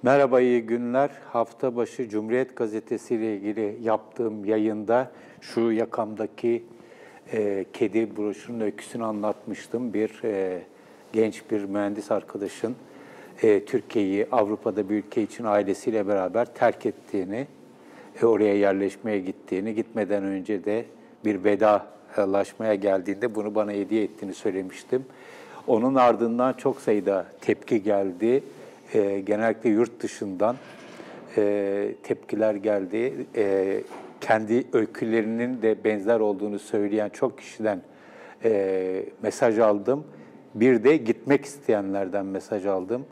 Merhaba, iyi günler. Hafta başı Cumhuriyet Gazetesi ile ilgili yaptığım yayında şu yakamdaki kedi broşürünün öyküsünü anlatmıştım. Genç bir mühendis arkadaşın Türkiye'yi Avrupa'da bir ülke için ailesiyle beraber terk ettiğini, oraya yerleşmeye gittiğini, gitmeden önce de bir vedalaşmaya geldiğinde bunu bana hediye ettiğini söylemiştim. Onun ardından çok sayıda tepki geldi. Genellikle yurt dışından tepkiler geldi. Kendi öykülerinin de benzer olduğunu söyleyen çok kişiden mesaj aldım. Bir de gitmek isteyenlerden mesaj aldım.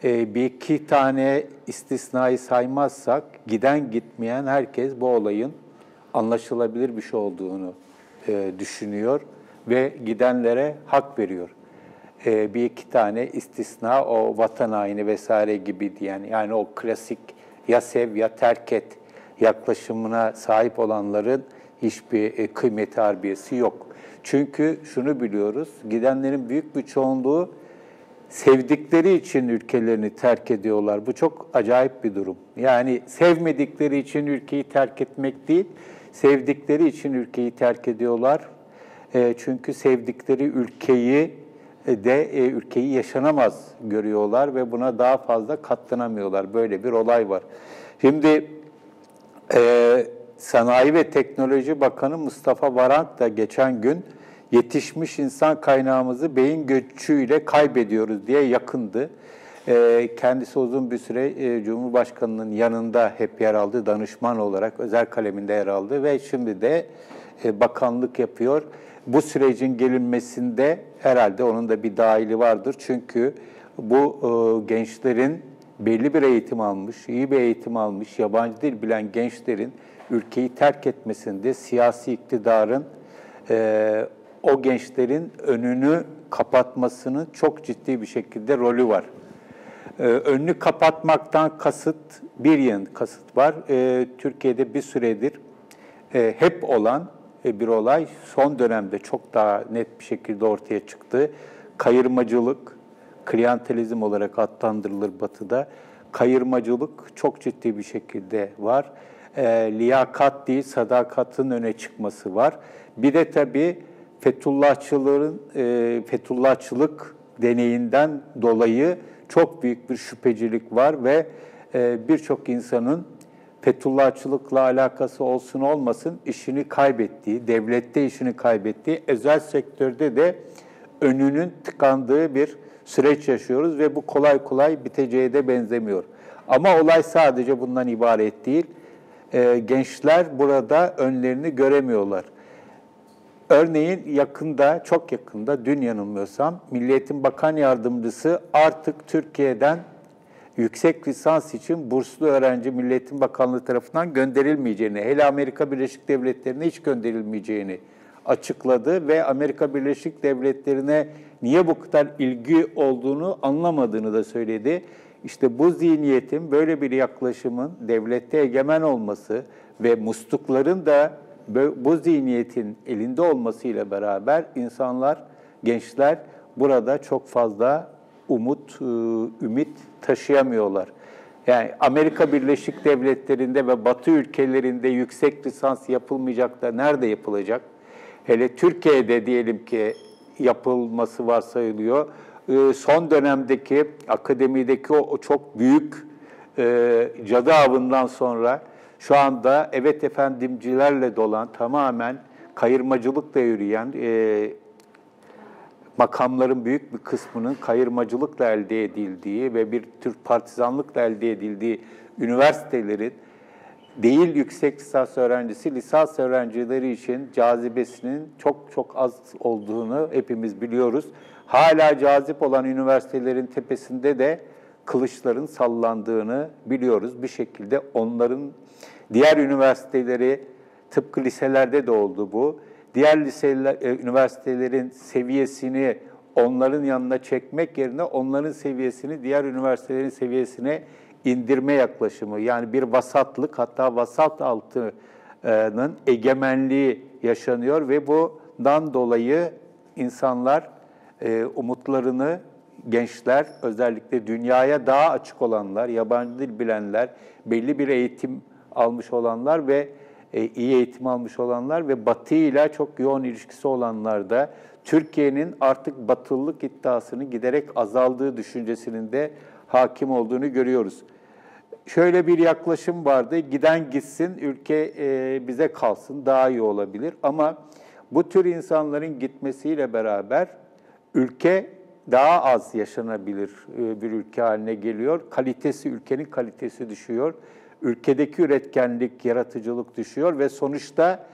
Bir iki tane istisnayı saymazsak giden gitmeyen herkes bu olayın anlaşılabilir bir şey olduğunu düşünüyor ve gidenlere hak veriyor. Bir iki tane istisna, o vatan haini vesaire gibi diyen, yani o klasik ya sev ya terk et yaklaşımına sahip olanların hiçbir kıymeti harbiyesi yok. Çünkü şunu biliyoruz, gidenlerin büyük bir çoğunluğu sevdikleri için ülkelerini terk ediyorlar. Bu çok acayip bir durum. Yani sevmedikleri için ülkeyi terk etmek değil, sevdikleri için ülkeyi terk ediyorlar. Çünkü sevdikleri ülkeyi yaşanamaz görüyorlar ve buna daha fazla katlanamıyorlar. Böyle bir olay var. Şimdi Sanayi ve Teknoloji Bakanı Mustafa Varank da geçen gün yetişmiş insan kaynağımızı beyin göçüyle kaybediyoruz diye yakındı. Kendisi uzun bir süre Cumhurbaşkanı'nın yanında hep yer aldı, danışman olarak özel kaleminde yer aldı ve şimdi de bakanlık yapıyor. Bu sürecin gelinmesinde herhalde onun da bir dahili vardır. Çünkü bu gençlerin belli bir eğitim almış, iyi bir eğitim almış, yabancı dil bilen gençlerin ülkeyi terk etmesinde siyasi iktidarın o gençlerin önünü kapatmasının çok ciddi bir şekilde rolü var. Önünü kapatmaktan kasıt var. Türkiye'de bir süredir hep olan bir olay son dönemde çok daha net bir şekilde ortaya çıktı. Kayırmacılık, klientelizm olarak adlandırılır Batı'da. Kayırmacılık çok ciddi bir şekilde var. Liyakat değil, sadakatin öne çıkması var. Bir de tabii Fethullahçılık deneyinden dolayı çok büyük bir şüphecilik var ve birçok insanın Fethullahçılıkla alakası olsun olmasın işini kaybettiği, devlette işini kaybettiği, özel sektörde de önünün tıkandığı bir süreç yaşıyoruz ve bu kolay kolay biteceğe de benzemiyor. Ama olay sadece bundan ibaret değil. Gençler burada önlerini göremiyorlar. Örneğin çok yakında, dün yanılmıyorsam, Milli Eğitim Bakan Yardımcısı artık Türkiye'den yüksek lisans için burslu öğrenci Milli Eğitim Bakanlığı tarafından gönderilmeyeceğini, hele Amerika Birleşik Devletleri'ne hiç gönderilmeyeceğini açıkladı ve Amerika Birleşik Devletleri'ne niye bu kadar ilgi olduğunu anlamadığını da söyledi. İşte bu zihniyetin, böyle bir yaklaşımın devlette egemen olması ve muslukların da bu zihniyetin elinde olmasıyla beraber gençler burada çok fazla ümit taşıyamıyorlar. Yani Amerika Birleşik Devletleri'nde ve Batı ülkelerinde yüksek lisans yapılmayacak da nerede yapılacak? Hele Türkiye'de diyelim ki yapılması varsayılıyor. Son dönemdeki akademideki o çok büyük cadı avından sonra şu anda evet efendimcilerle dolan, tamamen kayırmacılıkla yürüyen, makamların büyük bir kısmının kayırmacılıkla elde edildiği ve bir tür partizanlıkla elde edildiği üniversitelerin değil yüksek lisans öğrencisi, lisans öğrencileri için cazibesinin çok çok az olduğunu hepimiz biliyoruz. Hala cazip olan üniversitelerin tepesinde de kılıçların sallandığını biliyoruz. Bir şekilde onların diğer üniversiteleri, tıpkı liselerde de oldu bu, diğer üniversitelerin seviyesini onların yanına çekmek yerine onların seviyesini diğer üniversitelerin seviyesine indirme yaklaşımı. Yani bir vasatlık, hatta vasat altının egemenliği yaşanıyor ve bundan dolayı insanlar umutlarını gençler, özellikle dünyaya daha açık olanlar, yabancı dil bilenler, belli bir eğitim almış olanlar ve iyi eğitim almış olanlar ve Batı ile çok yoğun ilişkisi olanlar da Türkiye'nin artık Batılılık iddiasının giderek azaldığı düşüncesinin de hakim olduğunu görüyoruz. Şöyle bir yaklaşım vardı, giden gitsin, ülke bize kalsın, daha iyi olabilir. Ama bu tür insanların gitmesiyle beraber ülke daha az yaşanabilir bir ülke haline geliyor. Ülkenin kalitesi düşüyor. Ülkedeki üretkenlik, yaratıcılık düşüyor ve sonuçta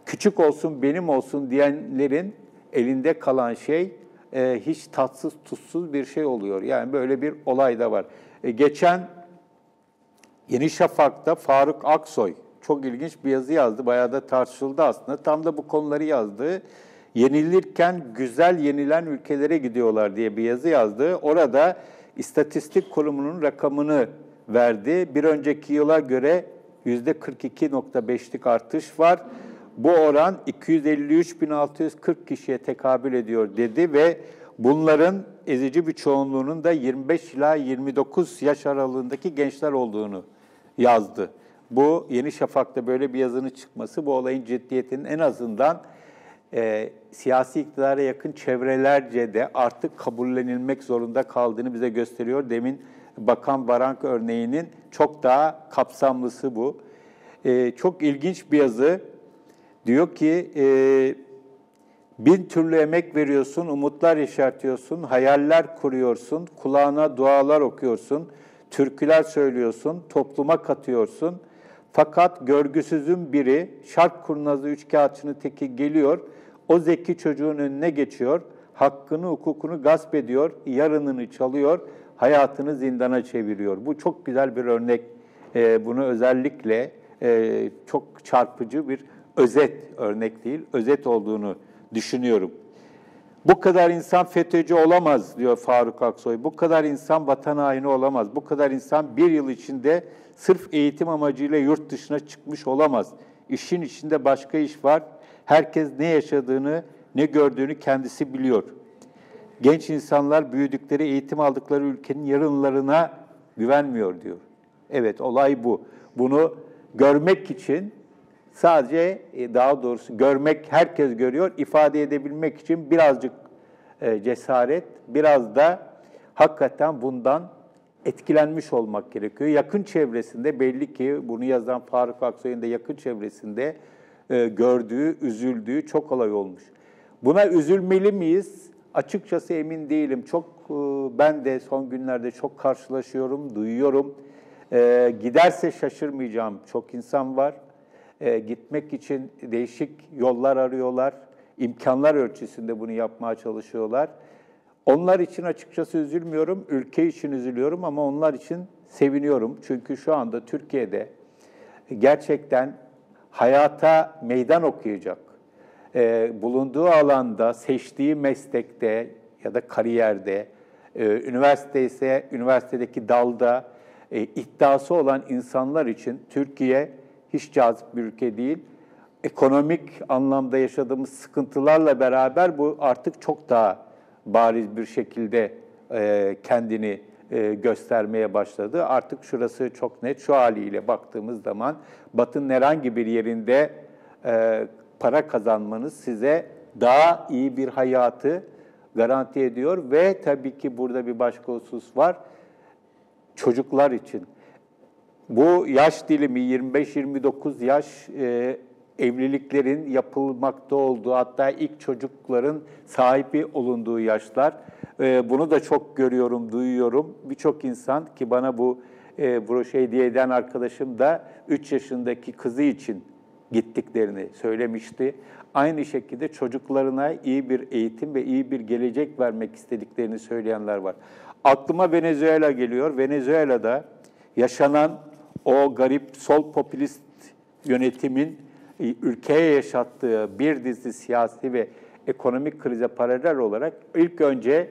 küçük olsun, benim olsun diyenlerin elinde kalan şey hiç tatsız, tuzsuz bir şey oluyor. Yani böyle bir olay da var. Geçen Yeni Şafak'ta Faruk Aksoy çok ilginç bir yazı yazdı. Bayağı da tartışıldı aslında. Tam da bu konuları yazdı. Yenilirken güzel yenilen ülkelere gidiyorlar diye bir yazı yazdı. Orada İstatistik Kurumu'nun rakamını verdi. Bir önceki yıla göre %42.5'lik artış var. Bu oran 253.640 kişiye tekabül ediyor dedi ve bunların ezici bir çoğunluğunun da 25 ila 29 yaş aralığındaki gençler olduğunu yazdı. Bu Yeni Şafak'ta böyle bir yazının çıkması bu olayın ciddiyetinin en azından siyasi iktidara yakın çevrelerce de artık kabullenilmek zorunda kaldığını bize gösteriyor. Demin Bakan Varank örneğinin çok daha kapsamlısı bu. Çok ilginç bir yazı. Diyor ki, 1000 türlü emek veriyorsun, umutlar yeşertiyorsun, hayaller kuruyorsun, kulağına dualar okuyorsun, türküler söylüyorsun, topluma katıyorsun. Fakat görgüsüzün biri, şark kurnazı üçkağıtçının teki geliyor, o zeki çocuğun önüne geçiyor, hakkını, hukukunu gasp ediyor, yarınını çalıyor, hayatını zindana çeviriyor. Bu çok güzel bir örnek. Bunu özellikle çok çarpıcı bir özet örnek değil, özet olduğunu düşünüyorum. Bu kadar insan FETÖ'cü olamaz diyor Faruk Aksoy. Bu kadar insan vatan haini olamaz. Bu kadar insan bir yıl içinde sırf eğitim amacıyla yurt dışına çıkmış olamaz. İşin içinde başka iş var. Herkes ne yaşadığını, ne gördüğünü kendisi biliyor. Genç insanlar büyüdükleri, eğitim aldıkları ülkenin yarınlarına güvenmiyor diyor. Evet, olay bu. Bunu görmek için sadece, daha doğrusu görmek herkes görüyor, ifade edebilmek için birazcık cesaret, biraz da hakikaten bundan etkilenmiş olmak gerekiyor. Yakın çevresinde belli ki bunu yazan Faruk Aksoy'un da yakın çevresinde gördüğü, üzüldüğü çok olay olmuş. Buna üzülmeli miyiz? Açıkçası emin değilim. Ben de son günlerde çok karşılaşıyorum, duyuyorum. Giderse şaşırmayacağım çok insan var. Gitmek için değişik yollar arıyorlar. İmkanlar ölçüsünde bunu yapmaya çalışıyorlar. Onlar için açıkçası üzülmüyorum, ülke için üzülüyorum ama onlar için seviniyorum. Çünkü şu anda Türkiye'de gerçekten hayata meydan okuyacak, bulunduğu alanda, seçtiği meslekte ya da kariyerde, üniversite ise üniversitedeki dalda iddiası olan insanlar için Türkiye hiç cazip bir ülke değil. Ekonomik anlamda yaşadığımız sıkıntılarla beraber bu artık çok daha bariz bir şekilde kendini göstermeye başladı. Artık şurası çok net. Şu haliyle baktığımız zaman Batı'nın herhangi bir yerinde para kazanmanız size daha iyi bir hayatı garanti ediyor ve tabii ki burada bir başka husus var. Çocuklar için. Bu yaş dilimi 25-29 yaş evliliklerin yapılmakta olduğu, hatta ilk çocukların sahibi olunduğu yaşlar. Bunu da çok görüyorum, duyuyorum. Birçok insan ki bana bu broşür hediye eden arkadaşım da 3 yaşındaki kızı için gittiklerini söylemişti. Aynı şekilde çocuklarına iyi bir eğitim ve iyi bir gelecek vermek istediklerini söyleyenler var. Aklıma Venezuela geliyor. Venezuela'da yaşanan o garip sol popülist yönetimin ülkeye yaşattığı bir dizi siyasi ve ekonomik krize paralel olarak ilk önce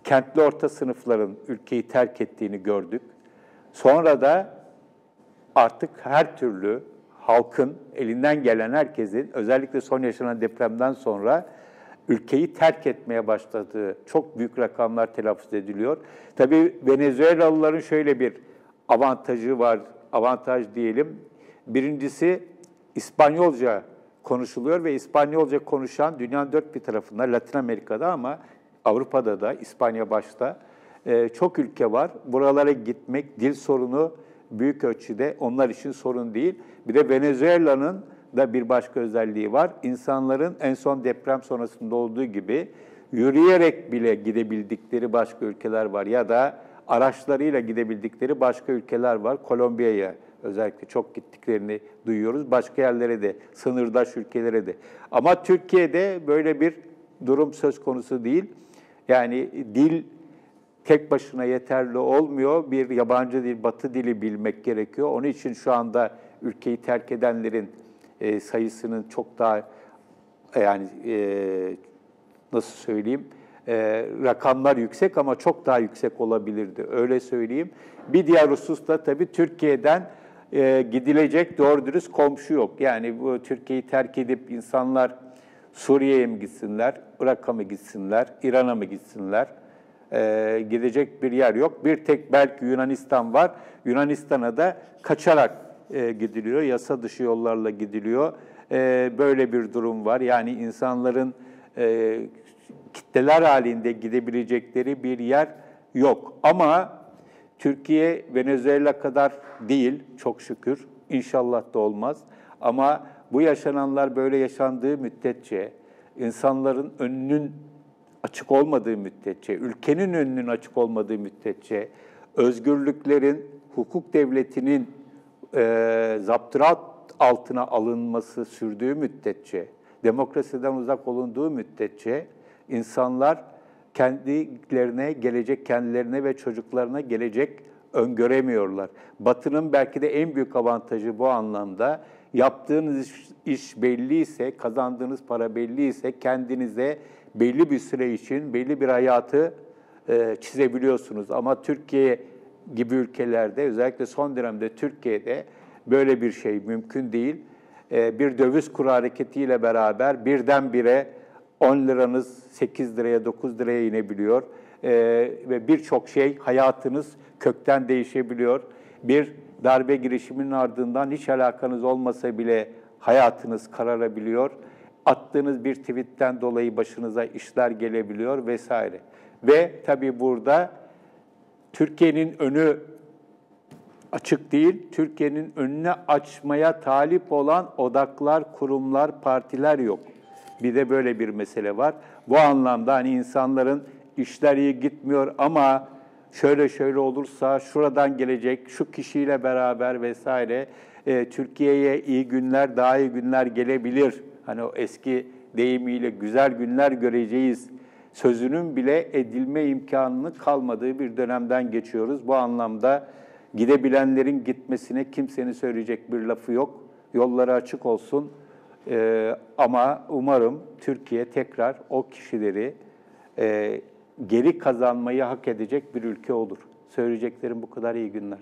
kentli orta sınıfların ülkeyi terk ettiğini gördük. Sonra da artık her türlü halkın, elinden gelen herkesin, özellikle son yaşanan depremden sonra ülkeyi terk etmeye başladığı çok büyük rakamlar telaffuz ediliyor. Tabii Venezuelalıların şöyle bir avantajı var, avantaj diyelim. Birincisi İspanyolca konuşuluyor ve İspanyolca konuşan dünyanın dört bir tarafında, Latin Amerika'da ama Avrupa'da da, İspanya başta çok ülke var. Buralara gitmek, dil sorunu büyük ölçüde onlar için sorun değil. Bir de Venezuela'nın da bir başka özelliği var. İnsanların en son deprem sonrasında olduğu gibi yürüyerek bile gidebildikleri başka ülkeler var ya da araçlarıyla gidebildikleri başka ülkeler var. Kolombiya'ya özellikle çok gittiklerini duyuyoruz. Başka yerlere de, sınırdaş ülkelere de. Ama Türkiye'de böyle bir durum söz konusu değil. Yani dil tek başına yeterli olmuyor. Bir yabancı dil, Batı dili bilmek gerekiyor. Onun için şu anda ülkeyi terk edenlerin sayısının çok daha nasıl söyleyeyim, rakamlar yüksek ama çok daha yüksek olabilirdi. Öyle söyleyeyim. Bir diğer husus da tabii Türkiye'den gidilecek doğru dürüst komşu yok. Yani bu Türkiye'yi terk edip insanlar Suriye'ye mi gitsinler, Irak'a mı gitsinler, İran'a mı gitsinler? Gidecek bir yer yok. Bir tek belki Yunanistan var. Yunanistan'a da kaçarak gidiliyor, yasa dışı yollarla gidiliyor. Böyle bir durum var. Yani insanların kitleler halinde gidebilecekleri bir yer yok. Ama Türkiye Venezuela kadar değil, çok şükür. İnşallah da olmaz. Ama bu yaşananlar böyle yaşandığı müddetçe, insanların önünün açık olmadığı müddetçe, ülkenin önünün açık olmadığı müddetçe, özgürlüklerin, hukuk devletinin zaptırat altına alınması sürdüğü müddetçe, demokrasiden uzak olunduğu müddetçe insanlar kendilerine ve çocuklarına gelecek öngöremiyorlar. Batı'nın belki de en büyük avantajı bu anlamda, yaptığınız iş belliyse, kazandığınız para belliyse kendinize belli bir süre için belli bir hayatı çizebiliyorsunuz. Ama Türkiye gibi ülkelerde, özellikle son dönemde Türkiye'de böyle bir şey mümkün değil. Bir döviz kuru hareketiyle beraber birdenbire 10 liranız 8 liraya, 9 liraya inebiliyor. Ve birçok şey, hayatınız kökten değişebiliyor. Bir darbe girişiminin ardından hiç alakanız olmasa bile hayatınız kararabiliyor. Attığınız bir tweetten dolayı başınıza işler gelebiliyor vesaire. Ve tabii burada Türkiye'nin önü açık değil, Türkiye'nin önüne açmaya talip olan odaklar, kurumlar, partiler yok. Bir de böyle bir mesele var. Bu anlamda hani insanların işler iyi gitmiyor ama şöyle olursa şuradan gelecek, şu kişiyle beraber vesaire Türkiye'ye iyi günler, daha iyi günler gelebilir. Hani o eski deyimiyle güzel günler göreceğiz sözünün bile edilme imkanının kalmadığı bir dönemden geçiyoruz. Bu anlamda gidebilenlerin gitmesine kimsenin söyleyecek bir lafı yok. Yolları açık olsun. Ama umarım Türkiye tekrar o kişileri geri kazanmayı hak edecek bir ülke olur. Söyleyeceklerim bu kadar. İyi günler.